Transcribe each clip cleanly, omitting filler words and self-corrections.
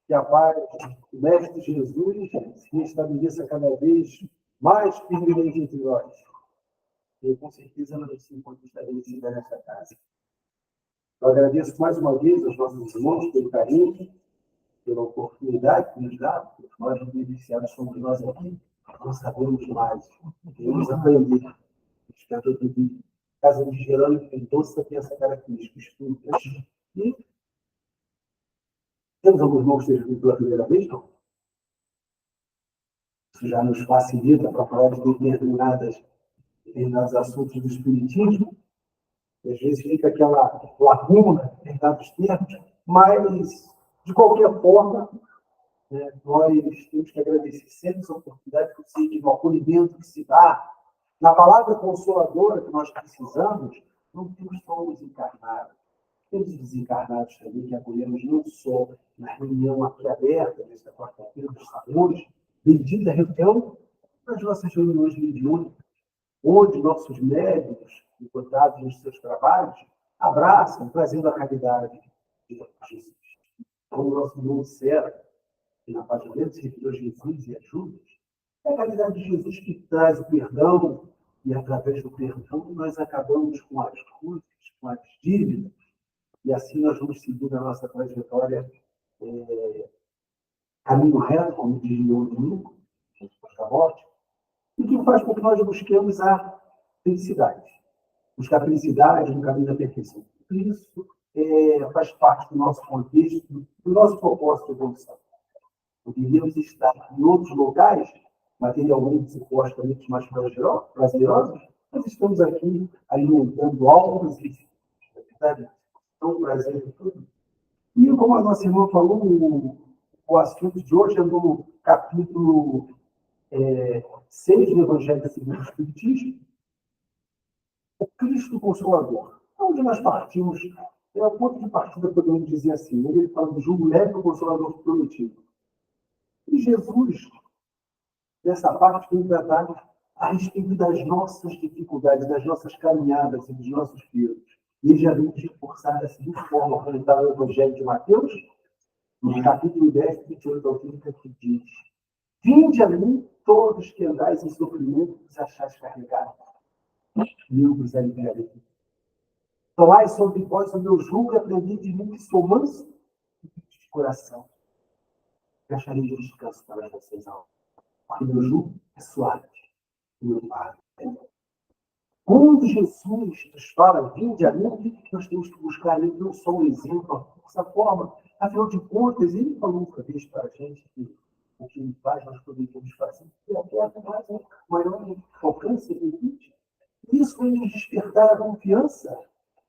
que a paz do Mestre Jesus se estabeleça cada vez mais firmemente entre nós. E com certeza ela se encontra estabelecida nessa casa. Eu agradeço mais uma vez aos nossos irmãos pelo carinho, pela oportunidade que nos dá, porque nós, beneficiados somos nós aqui, não sabemos mais, queremos aprender. Espero que a casa de Gerônimo Mendonça tem essa característica, estudas. E temos alguns irmãos que estejam pela primeira vez, não? Isso já nos facilita para falar de determinados assuntos do Espiritismo. Às vezes fica aquela lacuna em determinados termos, mas, de qualquer forma, nós temos que agradecer sempre essa oportunidade que você tem, o acolhimento que se dá. Na palavra consoladora que nós precisamos, não temos só os encarnados. Temos os desencarnados também, que acolhemos não só na reunião aqui aberta, nesta quarta-feira dos salões, bendita reunião, nas nossas reuniões mediúnicas, onde nossos médicos, encontrados nos seus trabalhos, abraçam, trazendo a caridade de Jesus. Como o nosso irmão disseram, que na página dele se referiu a Jesus e a Judas, é a caridade de Jesus que traz o perdão, e através do perdão nós acabamos com as cruzes, com as dívidas, e assim nós vamos seguindo a nossa trajetória caminho reto, como diz o domingo, depois da morte, e que faz com que nós busquemos a felicidade. Buscar a felicidade no caminho da perfeição. Isso faz parte do nosso contexto, do nosso propósito de evolução. Poderíamos estar em outros locais, materialmente, supostamente mais prazerosos, mas estamos aqui alimentando almas e verdade. Então, prazer em tudo. E como a nossa irmã falou, o assunto de hoje é no capítulo 6 do Evangelho segundo o Espiritismo, o Cristo Consolador. Onde nós partimos, é o ponto de partida, podemos dizer assim, ele fala do jugo leve do Consolador prometido. E Jesus, nessa parte, tem tratado a respeito das nossas dificuldades, das nossas caminhadas e dos nossos pesos. E ele já vem reforçar da seguinte forma, quando está no Evangelho de Mateus, no capítulo 10, 28 ao 30, que diz: Vinde a mim todos que andais em sofrimento, vos achais carregados, e eu vos aliviarei. Tomai sobre vós o meu jugo e aprendi de mim, que sou manso e de coração. E acharei de descanso para vocês, almas. Porque meu jugo é suave, e meu fardo é leve. Quando Jesus nos fala, vinde a mim, o que nós temos que buscar ali? Não só um exemplo, dessa forma. Afinal de contas, ele falou uma vez para a gente que o que ele faz, nós poderíamos fazer, que até mais um maior alcance e limite. Isso vai nos despertar a confiança.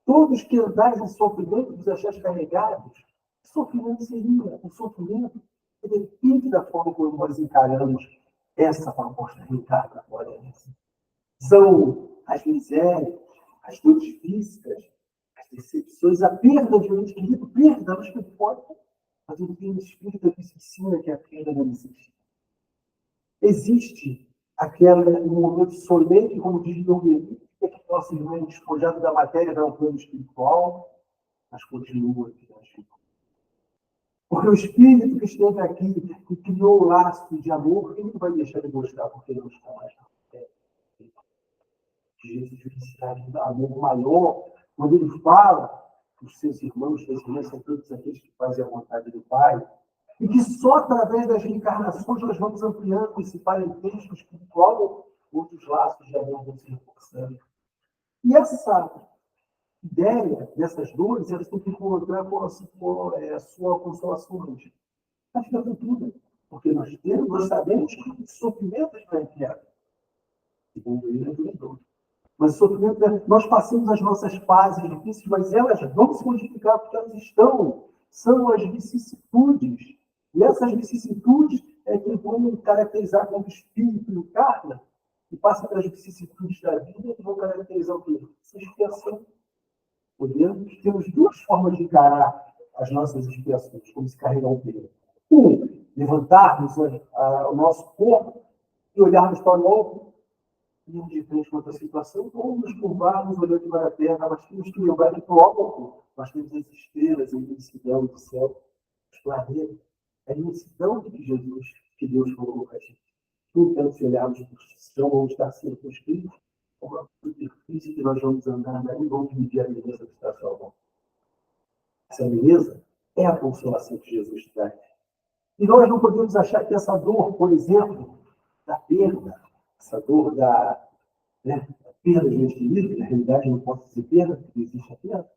Todos que andais em sofrimento, vos achais carregados. Sofrimento seria o sofrimento que depende da forma como nós encaramos essa proposta reencarnatória fora. São as misérias, as dores físicas, as decepções, a perda de um ente querido, perda, mas que pode. Mas ele tem um espírito que se ensina que a perda não existe. Existe um momento solene, como diz o Leão, que o nosso irmão é despojado da matéria, dá um plano espiritual, mas continua aqui na gente. Porque o espírito que esteve aqui e criou o laço de amor, ele não vai deixar de mostrar porque ele não está mais na terra. Jesus felicidade do amor maior, quando ele fala que os seus irmãos, suas irmãs são todos aqueles que fazem a vontade do Pai, e que só através das reencarnações nós vamos ampliando esse parentesco espiritual, outros laços de amor vão se reforçando. E essa ideia dessas dores, elas têm que encontrar com a sua consolação hoje. Mas fica com tudo, porque nós sabemos que o sofrimento não é eterno. Segundo ele, é duradouro. Mas o sofrimento, nós passamos as nossas fases difíceis, mas elas vão se modificar porque elas são as vicissitudes. E essas vicissitudes é que vão caracterizar como o espírito encarna e passa pelas vicissitudes da vida que vão caracterizar o quê? Essa expiação. Temos duas formas de encarar as nossas expiações, como se carregar um peso. Levantarmos o nosso corpo e olharmos para o outro, e de frente com outra situação, ou nos curvarmos olhando para a terra, mas temos que lembrar que para o alto nós temos as estrelas, a imensidão do céu, os planetas. a imensidão de que Jesus, que Deus colocou para a gente. Então, se olharmos para o chão onde está sendo construído, uma superfície que nós vamos andar daí, vamos medir a beleza que está à sua mão. Essa beleza é a consolação que Jesus traz. E nós não podemos achar que essa dor, por exemplo, da perda, essa dor da perda de um indivíduo, na realidade não posso dizer perda, porque existe a perda,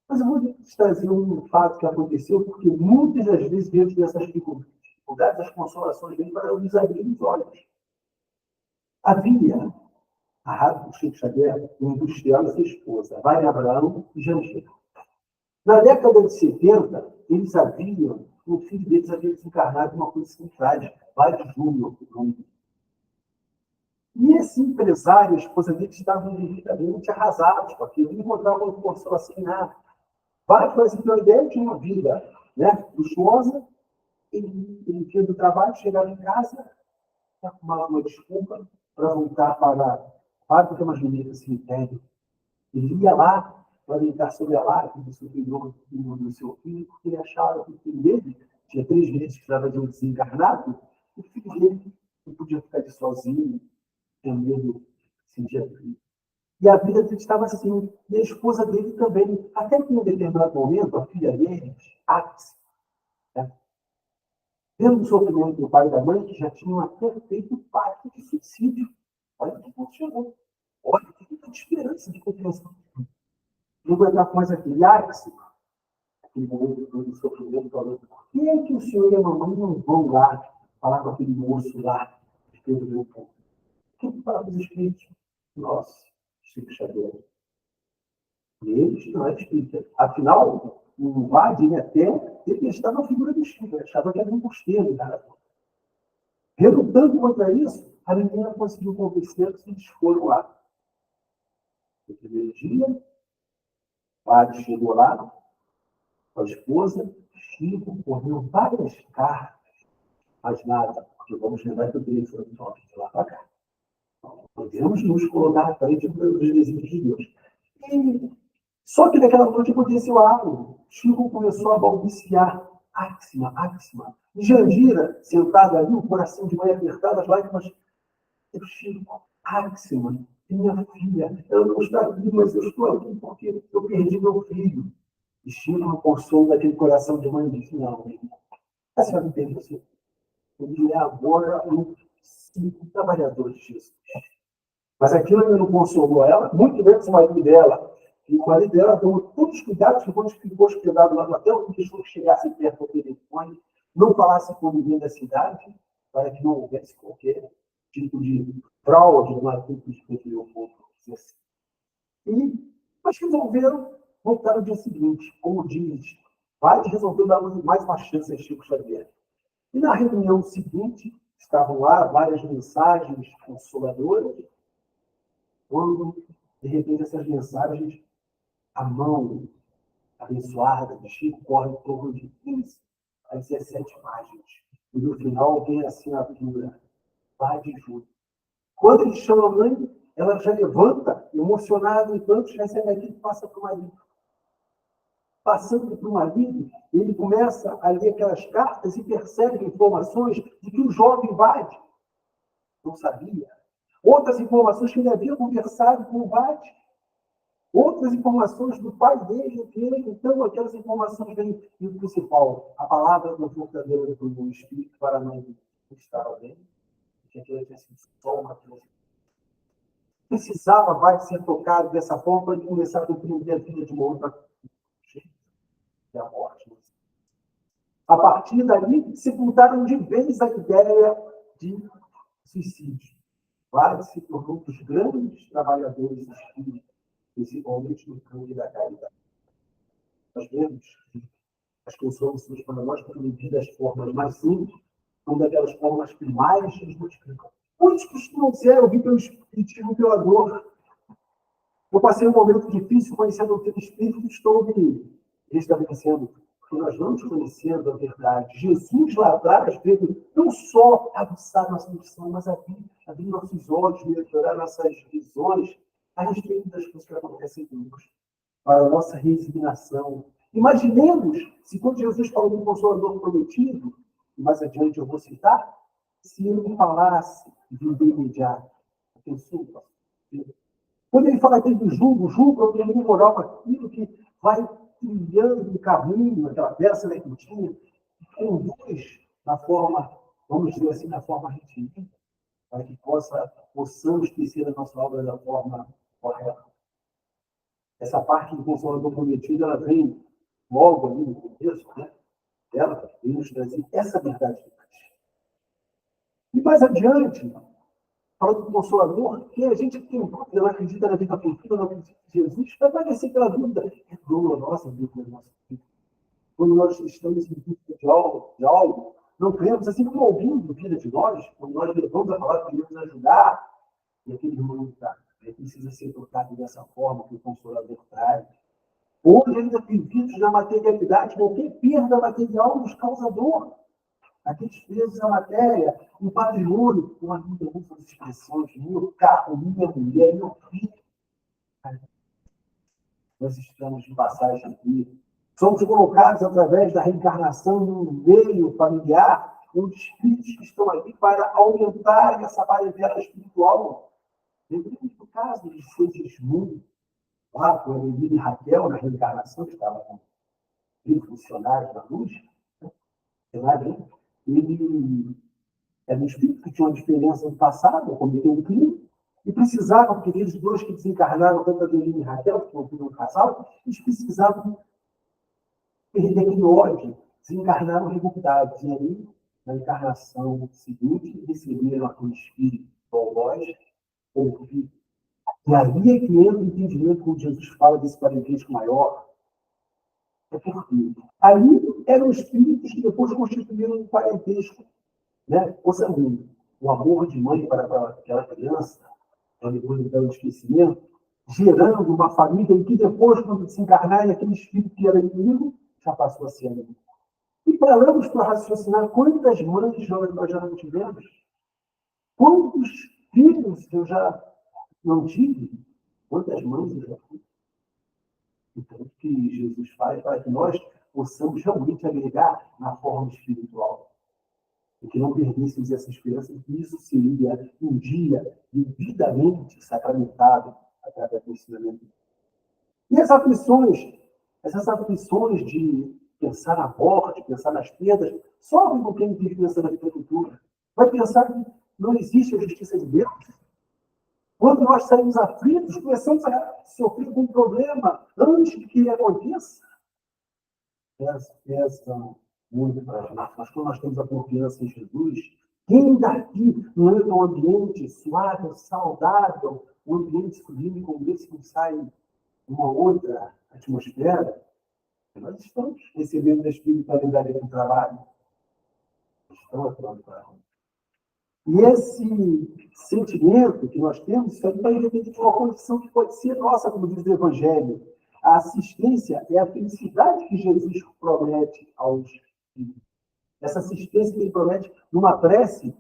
mas eu vou trazer um fato que aconteceu, porque muitas das vezes, diante dessas dificuldades, as consolações vêm para nos abrir os olhos. Havia, a rádio do Chico Xavier, um industrial e sua esposa, Maria Abraão e Jangir. Na década de 70, eles haviam, o filho deles havia desencarnado uma coisa assim trágica, Mário Júnior, o nome dele. E esse empresário, a esposa dele, estavam devidamente arrasados com aquilo, não encontravam consolação em nada. Vários parecem ter uma ideia de uma vida luxuosa, ele vinha do trabalho, chegava em casa, arrumava uma desculpa para voltar para a fábrica mais bonita, cemitério. Ele ia lá para deitar sobre a lápide do superior do seu filho, porque ele achava que o filho dele tinha 3 meses que estava de um desencarnado, e o filho dele não podia ficar ali sozinho, tinha medo, sentia frio. E a vida dele estava assim, e a esposa dele também. Até que em um determinado momento, a filha dele, Axis, vendo o sofrimento do pai e da mãe, que já tinham até feito o pacto de suicídio. Olha que funcionou. Olha que tem esperança de compreensão. Não aguentar mais aquele Axis, aquele momento do sofrimento, falando, por que o senhor e a mamãe não vão lá falar com aquele moço lá, que fez o meu povo? O que fala dos espíritos? Nossa, Chico Xavier. Eles não é espírita. Afinal, o Vade até detestava a figura do Chico, achava que era um costeiro. Relutando contra isso, a menina conseguiu convencê-los e eles foram lá. No primeiro dia, o Vade chegou lá com a esposa, Chico correu várias cartas, mas nada, porque vamos lembrar que o telefone toque de lá para cá. Podemos nos colocar à frente dos desígnios de Deus. Só que naquela noite aconteceu algo. Chico começou a balbuciar. Axima, Axima. E Jandira, sentada ali, o coração de mãe apertado, as lágrimas. Chico, Axima, minha filha, ela não está aqui, mas eu estou aqui porque eu perdi meu filho. E Chico, no consolo daquele coração de mãe, disse: não, a senhora não tem isso. Ele é agora um simples trabalhador de Jesus. Mas aquilo ainda não consolou ela, muito menos o marido dela. E o marido dela deu todos os cuidados, ficou hospedado lá no hotel, que deixou que chegasse perto do telefone, não falasse com ninguém da cidade, para que não houvesse qualquer tipo de fraude, uma tipo de conteúdo. Mas resolveram voltar no dia seguinte, como diz, vai resolveu dar mais uma chance a Chico Xavier. E na reunião seguinte, estavam lá várias mensagens consoladoras, quando, de repente, essas mensagens, a mão abençoada de Chico corre em torno de 15 a 17 páginas. E no final vem a assinatura, Pai de Júlio. Quando ele chama a mãe, ela já levanta, emocionada, enquanto recebe aqui e passa para o marido. Passando para o marido, ele começa a ler aquelas cartas e percebe informações de que o jovem Vade não sabia. Outras informações que ele havia conversado com o Vade. Outras informações do pai dele, então aquelas informações vêm. E o principal, a palavra confortadora do Espírito para a mãe que estava bem, que aquilo tinha sido só uma coisa. Precisava, vai ser tocado dessa forma para ele começar a compreender a vida de uma outra gente, que é a morte. A partir dali, sepultaram de vez a ideia de suicídio. Vários se tornou um dos grandes trabalhadores espíritas, principalmente no campo da caridade. Nós vemos que as consolações para nós foram medidas das formas mais simples, uma daquelas formas primárias que nos multiplicam. Muitos costumam dizer, eu vim pelo espiritismo pela dor. Eu passei um momento difícil conhecendo o teu espírito e estou me restabelecendo. Porque nós vamos conhecendo a verdade. Jesus lá atrás veio não só aguçar nossa missão, mas abrir nossos olhos, melhorar nossas visões a respeito das coisas que acontecem conosco, para a nossa resignação. Imaginemos se quando Jesus falou do Consolador prometido, mais adiante eu vou citar, se ele me falasse de vida imediata, atenção, quando ele fala aqui do julgo é o domínio moral, aquilo que vai trilhando o caminho, aquela peça da cortina, que conduz na forma, vamos dizer assim, na forma retinida, para que possamos tecer a nossa obra da forma correta. Essa parte do Consolador Prometido, ela vem logo ali no começo, né? Ela vem nos trazer essa verdade de Deus. E mais adiante, fala do Consolador, que a gente tem dúvida, não acredita na vida futura, não acredita em Jesus, vai parecer aquela dúvida é dolorosa, dúvida da nossa vida. Quando nós estamos em dúvida de algo, não cremos, assim como alguém duvida de nós, quando nós levamos a palavra, queremos ajudar, e aquele irmão está. Ele precisa ser tocado dessa forma que o Consolador traz. Hoje, ainda vividos na materialidade, qualquer perda material nos causa dor. Aqueles presos na matéria, um patrimônio, uma vida, muitas expressões, meu carro, minha mulher, meu filho. Nós estamos de passagem aqui. Somos colocados através da reencarnação num meio familiar, onde espíritos que estão aqui para aumentar essa parentela espiritual. Lembremos do caso de Segismundo, lá com a Emília e Raquel, na reencarnação, que estava com o funcionário da luz. Ele era um espírito que tinha uma diferença no passado, cometeu um crime, e precisava, porque aqueles dois que desencarnaram, tanto a Emília e Raquel, que não um casal, eles precisavam perder aquele ódio, desencarnaram revoltados. E aí, na encarnação seguinte, receberam aquele espírito bondoso, como filho. E aí é que entra o entendimento quando Jesus fala desse parentesco maior. É porque aí eram espíritos que depois constituíram um parentesco, né? O sanguíneo. O amor de mãe para aquela criança, para depois do esquecimento, gerando uma família em que depois, quando desencarnar, aquele espírito que era inimigo, já passou a ser amigo. E paramos para raciocinar quantas mães nós já não tivemos? Quantos filhos eu já não tive? Quantas mães eu já fui? Então, o que Jesus faz para que nós possamos realmente agregar na forma espiritual. E que não perdêssemos essa esperança de que isso seria um dia devidamente sacramentado através do ensinamento. E essas aflições de pensar na morte, de pensar nas perdas, sofrem com quem vive pensando na vida futura. Vai pensar que não existe a justiça de Deus. Quando nós saímos aflitos, começamos a sofrer com um problema antes de que ele aconteça. Pesa muito para nós. Mas quando nós temos a confiança em Jesus, quem daqui não é um ambiente suave, saudável, um ambiente sublime como esse que sai uma outra atmosfera, nós estamos recebendo a espiritualidade do trabalho. Estamos atuando para nós. E esse sentimento que nós temos, isso aí vai depender de uma condição que pode ser nossa, como diz o Evangelho. A assistência é a felicidade que Jesus promete aos filhos. Essa assistência que ele promete numa prece,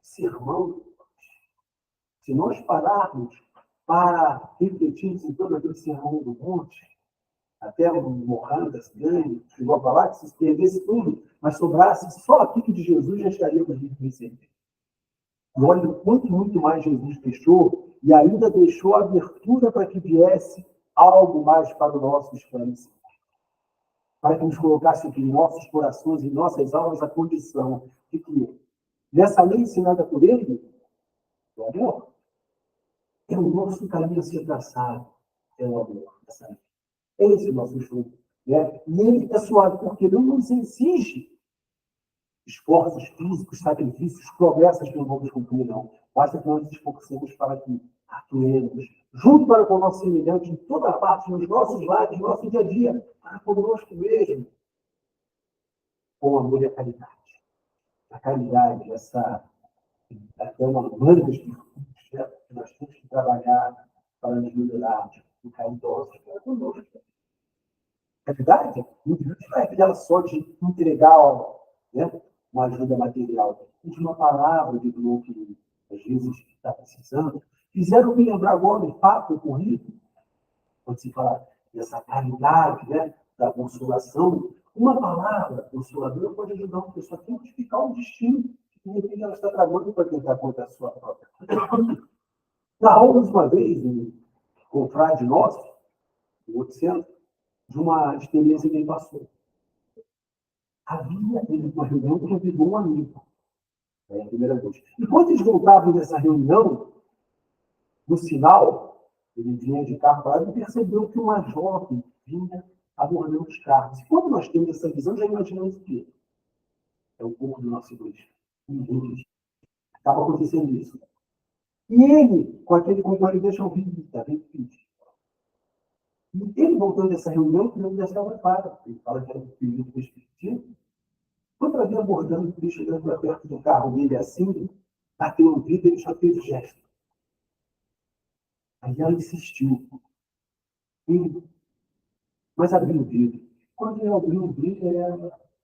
sermão. Se nós pararmos para refletirmos em todo aquele sermão do monte, até o Mohammed ganho, chegou a falar que se perdesse tudo, mas sobrasse só aquilo de Jesus, já estaríamos recebidos. E olha o quanto muito mais Jesus deixou, e ainda deixou a abertura para que viesse algo mais para o nosso esclarecimento. Para que nos colocasse em nossos corações e nossas almas a condição de que, nessa lei ensinada por ele, o amor, é o nosso caminho a ser traçado, é o amor. É esse o nosso estudo. Né? E ele é suave, porque não nos exige esforços físicos, sacrifícios, promessas que não vamos cumprir, não. Basta que nós nos esforcemos para que atuemos, junto para com o nosso semelhante, em toda parte, nos nossos lares, no nosso dia a dia, para conosco mesmo, com o amor e a caridade. A caridade, essa é uma grande virtude que nós temos que trabalhar para nos melhorar, o caridoso, para conosco. A caridade, muitas vezes, não é aquela só de entregar, né, uma ajuda material, de uma palavra de Deus que às vezes está precisando. Fizeram me lembrar agora um fato ocorrido, quando se fala dessa caridade, né, da consolação, Uma palavra consoladora pode ajudar uma pessoa a identificar um destino que, de repente, ela está tramando para tentar contra a sua própria. Narramos uma vez, um confrade nosso, um outro centro, de uma experiência que ele passou. Havia uma reunião que convidou um amigo. É a primeira vez. E quando eles voltavam dessa reunião, no sinal, ele vinha de carro parado e percebeu que uma jovem vinha abordando os carros. E quando nós temos essa visão, já imaginamos o quê? É um pouco do nosso egoísmo. Estava acontecendo isso. E ele, com aquele companheiro, deixa eu vir, está bem difícil. E ele, voltando dessa reunião, que não deixava claro. Ele fala que era um período do Espiritismo. Quando ela vinha abordando o Cristo, chegando para perto do carro dele assim, bateu no vidro, ele só fez o gesto. Aí ela insistiu. Mas abriu o vidro. Quando ele abriu o vidro,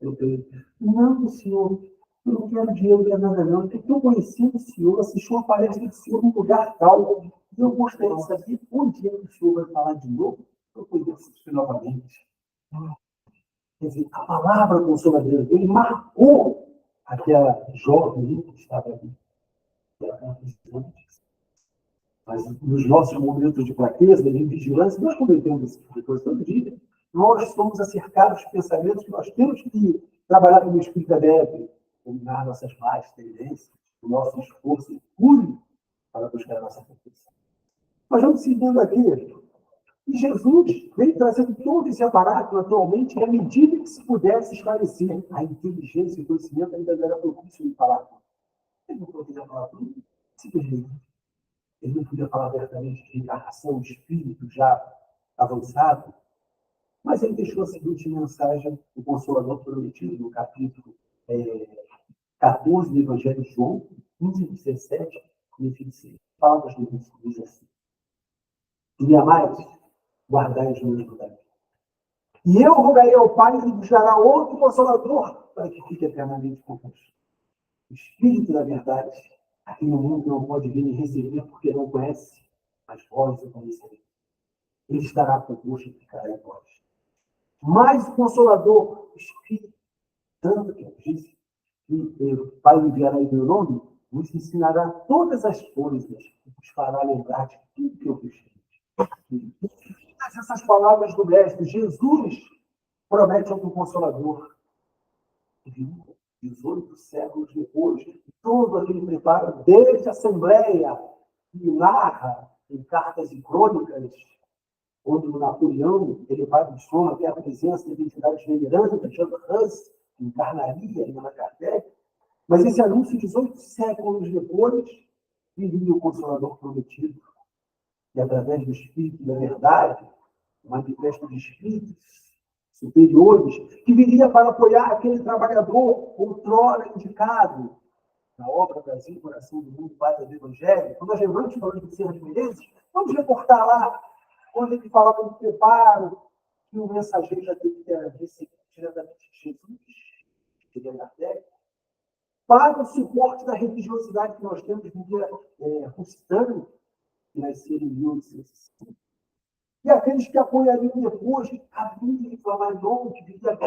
eu falei, não, senhor, eu não quero dinheiro, não quero nada não. Porque eu conheci o senhor, assisti uma palestra do senhor num lugar calmo. E eu gostaria de saber onde é que o senhor vai falar de novo, para eu poder assistir novamente. Quer dizer, a palavra consoladora dele marcou aquela jovem que estava ali. Mas nos nossos momentos de fraqueza, de vigilância, nós cometemos esse tipo de coisa todo dia. Nós somos acercados de pensamentos que nós temos que trabalhar como espírita deve, dominar nossas más tendências, o nosso esforço puro para buscar a nossa perfeição. Nós vamos seguindo aqui. E Jesus veio trazendo todo esse aparato atualmente, à medida que se pudesse esclarecer a inteligência e o conhecimento ainda era propício de falar. Ele não poderia falar tudo, simplesmente. Ele não podia falar abertamente de reencarnação, de espírito já avançado, mas ele deixou a seguinte mensagem, o Consolador prometido, no capítulo 14 do Evangelho de João, 15 e 17, e 26. Palavras do Cristo diz assim: me amais, guardai os meus mandamentos. E eu rogarei ao Pai e vos dará outro Consolador para que fique eternamente convosco. O Espírito da verdade, a quem o mundo não pode vir e receber porque não conhece, mas vós o conhecereis. Ele estará convosco e ficará em vós. Mas o Consolador, o Espírito Santo, que eu disse, que o Pai enviará em meu nome, vos ensinará todas as coisas e vos fará lembrar de tudo que eu vos fiz. Todas essas palavras do Mestre, Jesus promete outro Consolador. 18 séculos depois, todo aquele preparo, desde a Assembleia, que narra em cartas e crônicas, onde o Napoleão, elevado de som até a presença de identidades venerantes, Jean Hus, encarnaria em Allan Kardec, mas esse anúncio, 18 séculos depois, viria o Consolador prometido, e através do Espírito da Verdade, o manifesto de espíritos superiores, que viria para apoiar aquele trabalhador outrora indicado na obra Brasil, Coração do Mundo, Pátria do Evangelho. Quando nós lembramos falando de Serra de Menezes, vamos reportar lá, quando ele falava do preparo, que o mensageiro já teve que receber diretamente de Jesus, que ele é Kardec, para o suporte da religiosidade que nós temos no dia russitano, que nasceu em 1860. E aqueles que apoiariam depois, abrindo de Flamarion, que viria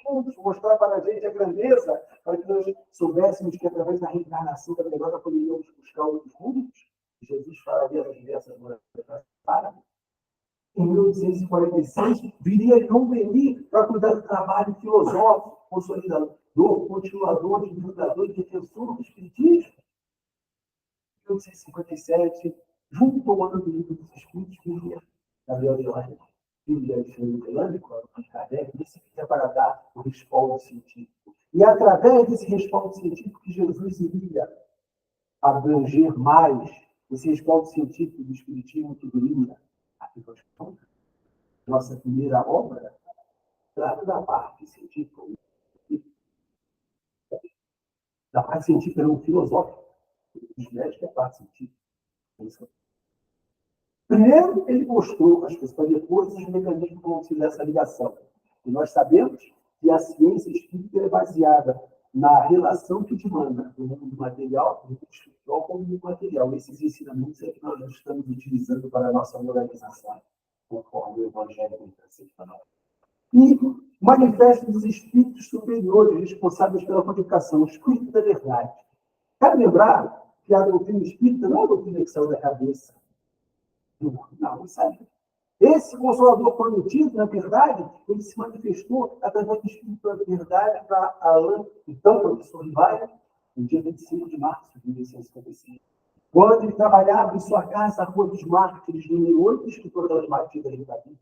juntos, mostrar para a gente a grandeza, para que nós soubéssemos que, através da reencarnação da melhora, poderíamos buscar outros mundos. Jesus falaria das diversas moradas para. Em 1846, viria João Beni para cuidar do trabalho filosófico, consolidador, continuador, divulgador e defensor do Espiritismo. Em 1857, junto com o ano do Livro dos Espíritos, viria Gabriel de Lane, filho de Alexandre de Lane, Kardec, decidiria para dar o respaldo científico. E através desse respaldo científico que Jesus iria abranger mais, esse respaldo científico do Espiritismo que viria a nossa primeira obra, trata da parte científica. Da parte científica não filosófica. Os médicos é a parte científica. Primeiro, ele mostrou as pessoas, depois os mecanismos que vão fazer essa ligação. E nós sabemos que a ciência espírita é baseada na relação que demanda do mundo material, do mundo espiritual com o mundo material. Esses ensinamentos é que nós estamos utilizando para a nossa moralização, conforme o Evangelho está sendo falado. e manifesta os espíritos superiores responsáveis pela codificação, o espírito da verdade. Cabe lembrar que a doutrina espírita não é a doutrina que saiu da cabeça. Não sabe. Esse Consolador prometido, na verdade, ele se manifestou através do Espírito da Verdade para Alain, então professor Rivaia, no dia 25 de março de 1955. Quando ele trabalhava em sua casa, a Rua dos Mártires, número 8, escritor das batidas da Bíblia.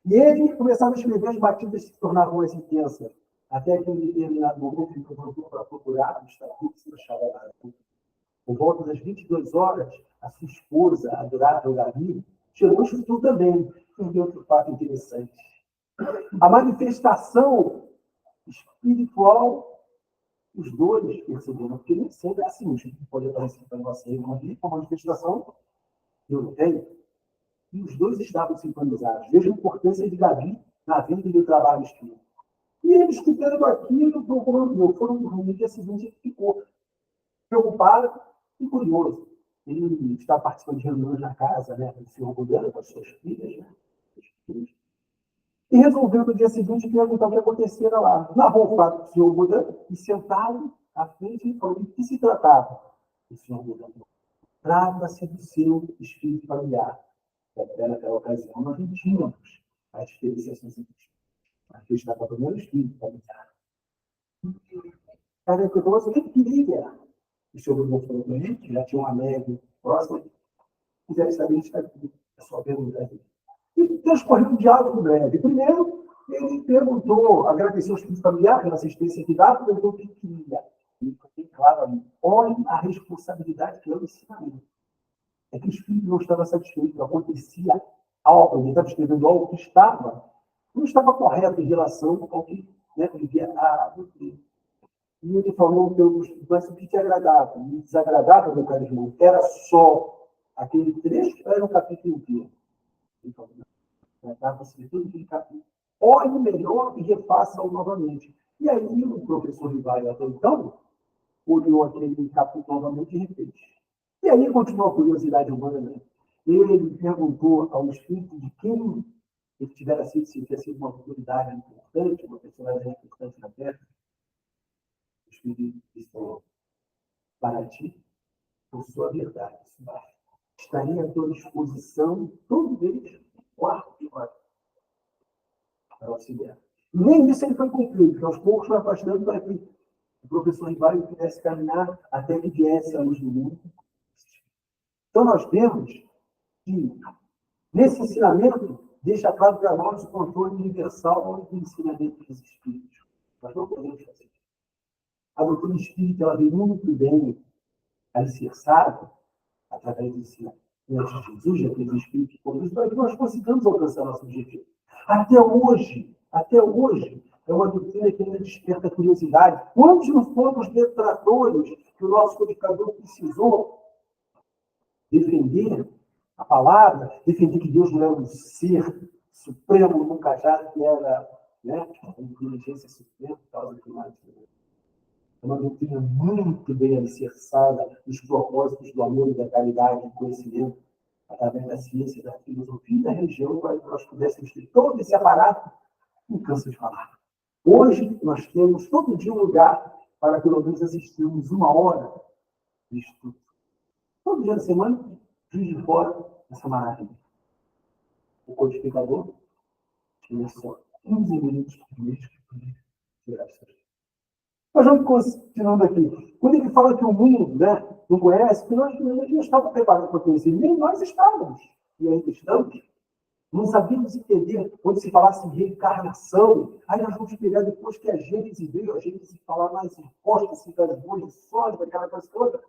E ele começava a escrever, as batidas se tornavam mais intensas, até que em determinado momento ele voltou para procurar o estatuto e se achava nada. Por volta das 22 horas, a sua esposa, a adorável Gabi, chegou isso tudo também. E outro fato interessante. A manifestação espiritual, os dois perceberam, porque nem sempre é assim, o espírito pode aparecer para você, uma manifestação, eu não tenho. E os dois estavam sincronizados. Veja a importância de Gabi na vida e no trabalho espírita. E ele, escutando aquilo, foram dormir. No dia seguinte, ele ficou preocupado e curioso. Ele estava participando de reuniões na casa, né, do senhor Budana, com as suas filhas, né, e resolveu, no dia seguinte, perguntar o que acontecera lá. Narrou o fato do senhor Budana e sentaram à frente e falou: de que se tratava? O senhor Budana falou: trata-se do seu espírito familiar. Até naquela ocasião, nós não tínhamos as diferenciações entre aqui estava o primeiro espírito familiar. Cada coisa que ele queria. O senhor Bruno falou para ele, que já tinha uma média próxima, quiser saber, está aqui, é só perguntar aqui. E transcorreu um diálogo breve. Primeiro, ele perguntou, agradeceu ao espírito familiar pela assistência que dava, perguntou o que queria. E foi claro ali, olhem a responsabilidade que é o ensinamento. É que o espírito não estava satisfeito, acontecia algo, ele estava escrevendo algo que não estava correto em relação ao que, né, ele via a doutrina. E ele falou que mas o que te agradava? Me desagradava, meu caro irmão, era só aquele trecho, era um capítulo inteiro. Ele falou: tratava-se de tudo aquele capítulo. Olhe melhor e refaça-o novamente. E aí o professor Rivaio, até então, olhou aquele capítulo novamente e repete. E aí continuou a curiosidade humana. Ele perguntou ao espírito de quem ele tivera sido, se tinha sido uma autoridade importante, uma personagem importante na Terra. O espírito disse: para ti, por sua verdade, estaria à tua disposição, todo eles, quarto de hora, para auxiliar. Nem isso ele foi cumprido, porque aos poucos foi afastando para que o professor Rivaio pudesse caminhar até que viesse a luz do mundo. Então, nós vemos que, nesse ensinamento, deixa claro para nós o controle universal do ensinamento dos espíritos. Nós não podemos fazer isso. A doutrina espírita, ela vem muito bem alicerçada, através do ensinamento de Jesus, daqueles espíritos que conduzem, para que nós consigamos alcançar nosso objetivo. Até hoje, é uma doutrina que ainda desperta curiosidade. Quantos não foram os detratores que o nosso codificador precisou defender a palavra, defender que Deus não era um ser supremo, nunca já, que era, né, uma inteligência suprema, tal, que mais. É uma doutrina muito bem alicerçada nos propósitos do amor e da caridade, do conhecimento, através da ciência, da filosofia e da religião, para que nós pudéssemos ter todo esse aparato. Não canso de falar. Hoje, nós temos todo dia um lugar para pelo menos assistirmos 1 hora de estudo. Todo dia da semana, Juiz de Fora, essa maravilha. O codificador tinha só 15 minutos por mês para tirar essa. Nós vamos continuando aqui. Quando ele fala que o mundo, né, não conhece, que nós não estávamos preparados para conhecer, nem nós estávamos, e ainda estamos. Não sabíamos entender quando se falasse em reencarnação. Aí nós vamos pegar depois que a Gênese veio, a Gênese falar mais impostos, das boas sólidas, aquela coisa toda.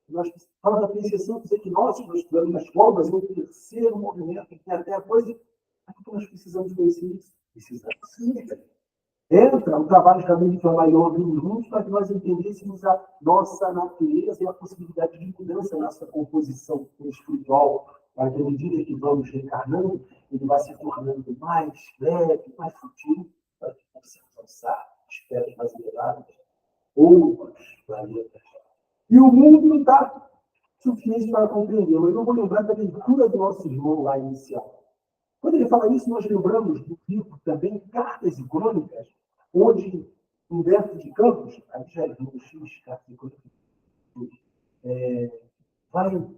Nós falamos da apreciação dos equinócios, nós estudamos na escola, mas é o terceiro movimento que tem até a coisa. Mas que nós precisamos conhecer isso? Precisamos sim. Entra o trabalho de caminho de maior do mundo para que nós entendêssemos a nossa natureza e a possibilidade de mudança na nossa composição espiritual, para que, à medida que vamos reencarnando, ele vai se tornando mais leve, mais sutil, para que possamos alçar esferas mais elevadas, outros planetas. E o mundo não está suficiente para compreender, mas eu vou lembrar da leitura do nosso irmão lá inicial. Quando ele fala isso, nós lembramos do livro também Cartas e Crônicas, onde Humberto de Campos, aí já é do X, Cartas e Crônicas, vai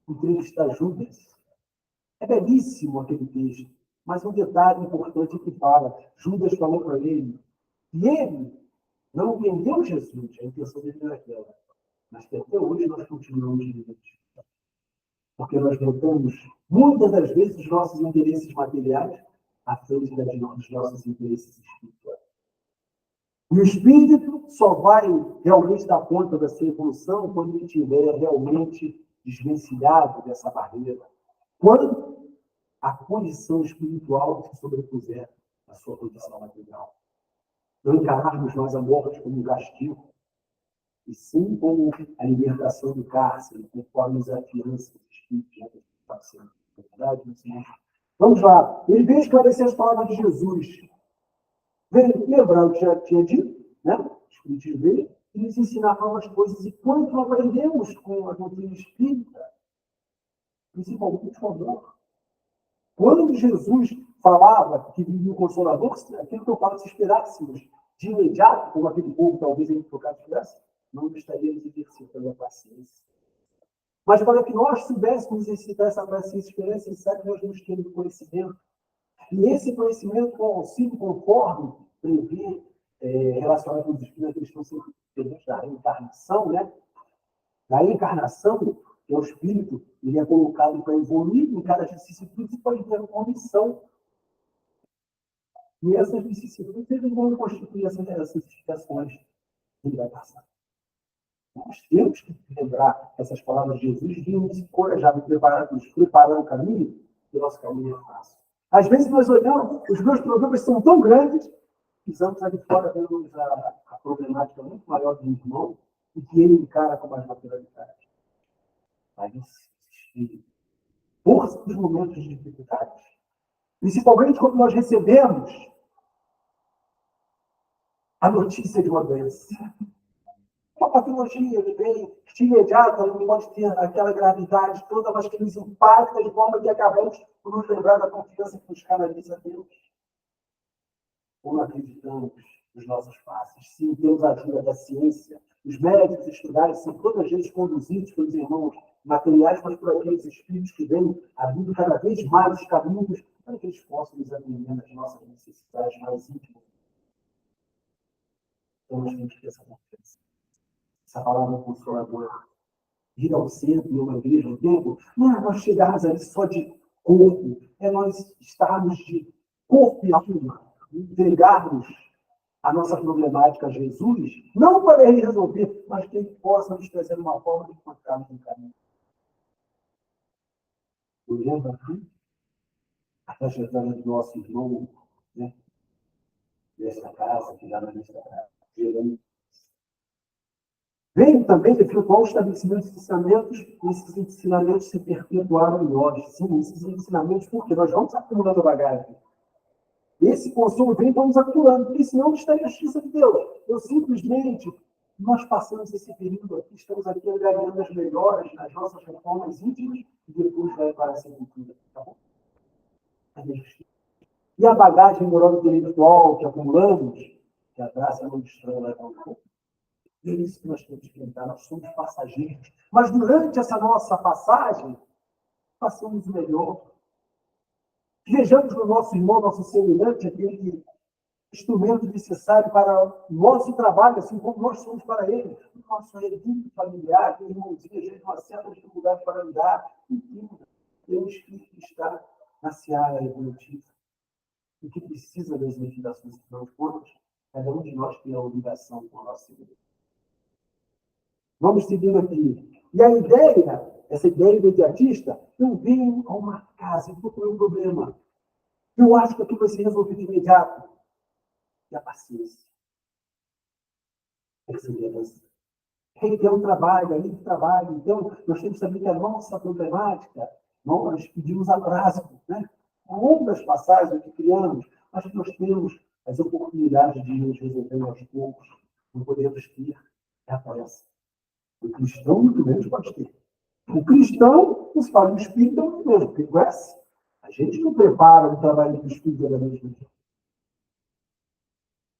entrevistar Judas. É belíssimo aquele texto, mas um detalhe importante que fala, Judas falou para ele, e ele não vendeu Jesus, a intenção dele era aquela, mas que até hoje nós continuamos vivendo. Porque nós botamos, muitas das vezes, os nossos interesses materiais à frente dos nossos interesses espirituais. E o espírito só vai realmente dar conta da sua evolução quando ele estiver realmente desvencilhado dessa barreira. Quando a condição espiritual se sobrepuser à sua condição material. Não encararmos nós a morte como um castigo, e sim como a libertação do cárcere, conforme as afianças do espírito já está sendo. Verdade? Vamos lá. Ele veio esclarecer as palavras de Jesus. Veio lembrar o que já tinha dito, né? O Espírito veio e nos ensinar novas coisas. E quanto aprendemos com a doutrina espírita, principalmente com amor. Quando Jesus falava que viria o Consolador, aquilo que eu falo, se esperássemos de imediato, como aquele povo talvez ele tocar tivesse, não estaríamos exercitando a paciência. Mas para que nós soubéssemos exercitar essa paciência e esperança, ele sabe que nós temos que ter conhecimento. E esse conhecimento, com auxílio, conforme prevê, relacionado com os espíritos que estão sempre presentes da reencarnação, né? Da encarnação, que é o espírito, ele é colocado para evoluir em cada vicissitude e pode ter uma missão. E essas vicissitudes eles vão constituir essas explicações que ele vai passar. Nós temos que lembrar essas palavras de Jesus e nos encorajar, nos preparar o caminho, que o nosso caminho é fácil. Às vezes nós olhamos, os meus problemas são tão grandes, pisamos ali fora, vemos a problemática muito maior do irmão, e que ele encara com mais naturalidade. Mas existe força dos momentos de dificuldade. Principalmente quando nós recebemos a notícia de uma doença. Uma patologia que vem de imediato, não pode ter aquela gravidade toda, mas que nos impacta de forma que acabamos por nos lembrar da confiança que nos canaliza a Deus. Ou não acreditamos nos nossos passos. Sim, temos a ajuda da ciência. Os médicos estudados são todas as vezes conduzidos pelos irmãos materiais, mas por aqueles espíritos que vêm abrindo cada vez mais os caminhos para que eles possam nos atender nas nossas necessidades mais íntimas. Então, nós temos que ter essa confiança. Essa palavra consoladora. Ir ao centro de uma igreja, um tempo, não é nós chegarmos ali só de corpo, é nós estarmos de corpo e alma, entregarmos a nossa problemática a Jesus, não para ele resolver, mas que ele possa nos trazer uma forma de encontrarmos um caminho. Eu lembro aqui a trajetória do nosso irmão, né? Dessa casa, que já na lista gerando. Veio também efetuar o estabelecimento de ensinamentos, e esses ensinamentos se perpetuaram em nós. Sim, esses ensinamentos, porque nós vamos acumulando bagagem. Esse consolo vem, vamos acumulando, porque senão está em justiça de Deus. Eu simplesmente, nós passamos esse período aqui, estamos aqui angariando as melhoras nas nossas reformas íntimas, e depois vai para a sepultura. Tá bom? E a bagagem moral intelectual que acumulamos, que a graça não destrói, leva ao corpo. É isso que nós temos que lembrar, nós somos passageiros. Mas durante essa nossa passagem, passamos o melhor. Vejamos no nosso irmão, nosso semelhante, aquele instrumento necessário para o nosso trabalho, assim como nós somos para ele. O nosso reduto familiar, aquele irmãozinho, a gente tem uma certa dificuldade para andar. Enfim, temos que estar na seara evolutiva. O que precisa das legislações que nós contas, cada um de nós tem a obrigação com a nossa segurança. Vamos seguindo aqui. E a ideia, essa ideia imediatista, eu venho a uma casa e procurei um problema. Eu acho que aquilo vai ser resolvido de imediato. E a paciência. Perseverança. Tem um trabalho, ali de trabalho. Então, nós temos que saber que a nossa problemática, nós pedimos atraso, né? Ao longo das passagens que criamos, acho que nós temos as oportunidades de nos resolver aos poucos, não podemos ter a pressa. O cristão, muito menos, pode ter. O cristão, não se fala, o espírito, muito menos, porque conhece. A gente gente não prepara o trabalho do Espírito da mesma forma.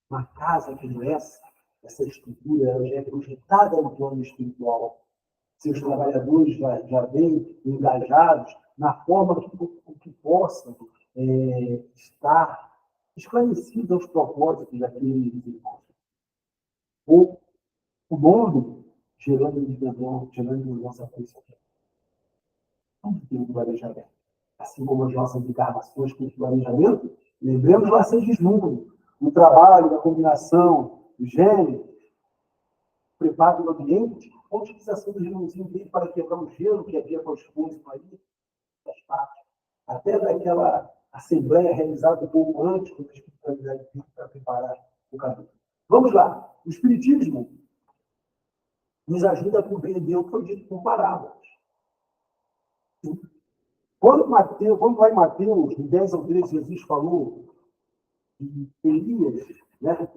Uma casa que não é essa estrutura, ela já é projetada no plano espiritual. Seus trabalhadores já vêm engajados na forma que possam estar esclarecidos aos propósitos daquele irmão. O mundo gerando mudança para isso aqui. Tudo tem um planejamento. Assim como as nossas encarnações com planejamento, lembremos lá Segismundo, o trabalho, a combinação, o gênero, preparo do ambiente, a utilização do irmãozinho dele para quebrar o gelo que havia com os fundos ali, faz parte. Até daquela assembleia realizada um pouco antes com a espiritualidade para preparar o caminho. Vamos lá. O Espiritismo nos ajuda a compreender o que foi dito por parábolas. Quando vai Mateus, em 10 ao 13, Jesus falou de Elias, né?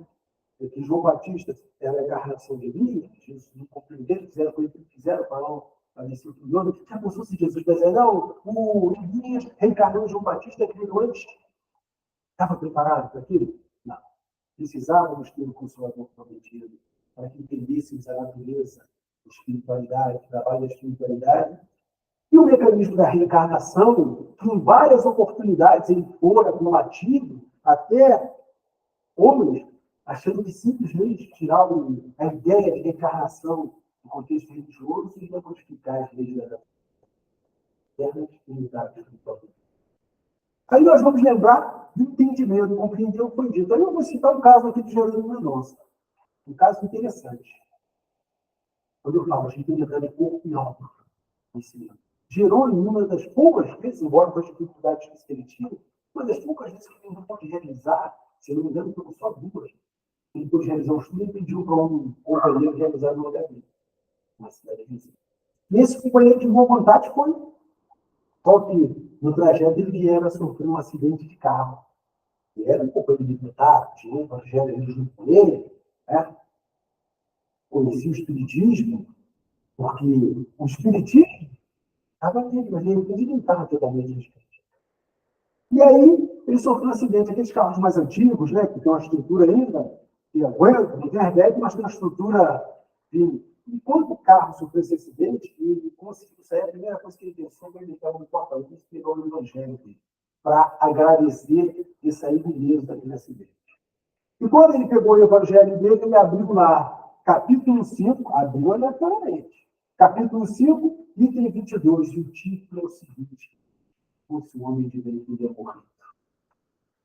Que João Batista era a encarnação de Elias, Jesus não compreendeu, fizeram com ele o que fizeram, falaram, parecia que já pensou se Jesus dizer, não, o Elias reencarnou João Batista, que veio antes, estava preparado para aquilo? Não. Precisávamos ter o Consolador prometido, para que entendêssemos a natureza, a espiritualidade, o trabalho da espiritualidade. E o mecanismo da reencarnação, que em várias oportunidades ele fora combatido, até homens, achando que simplesmente tirar a ideia de reencarnação do contexto religioso seria modificar as leis da unidade espiritual. Aí nós vamos lembrar do entendimento, compreender o que foi dito. Aí eu vou citar um caso aqui de Jerônimo Mendonça. Um caso interessante. Quando eu falo, a gente tem que dar corpo e alma no ensino. Jerônimo, uma das poucas vezes, embora com as dificuldades que ele tinha, uma das poucas vezes que ele não pôde realizar, se não me engano, foram só duas. Ele pôde realizar um estudo e pediu para um companheiro realizar no lugar dele, na cidade de Recife. E esse companheiro de boa vontade foi, só que no trajeto ele viera sofrer um acidente de carro. Ele era um companheiro militar, tinha um evangelho junto com ele, né? Conhecia o espiritismo, porque o espiritismo estava nele, mas ele não estava totalmente no espiritismo. E aí ele sofreu um acidente. Aqueles carros mais antigos, né, que tem uma estrutura ainda, que aguenta, não tem airbag, mas tem uma estrutura firme. E quando o carro sofreu esse acidente, ele conseguiu sair, a primeira coisa que ele pensou foi ele estava no porta-luz e pegou o evangelho dele, para agradecer e sair ileso daquele acidente. E quando ele pegou o evangelho dele, ele abriu lá, capítulo 5, abriu aleatoriamente. Capítulo 5, item 22, e o título é o seguinte: fosse um homem de bem, teria morrido.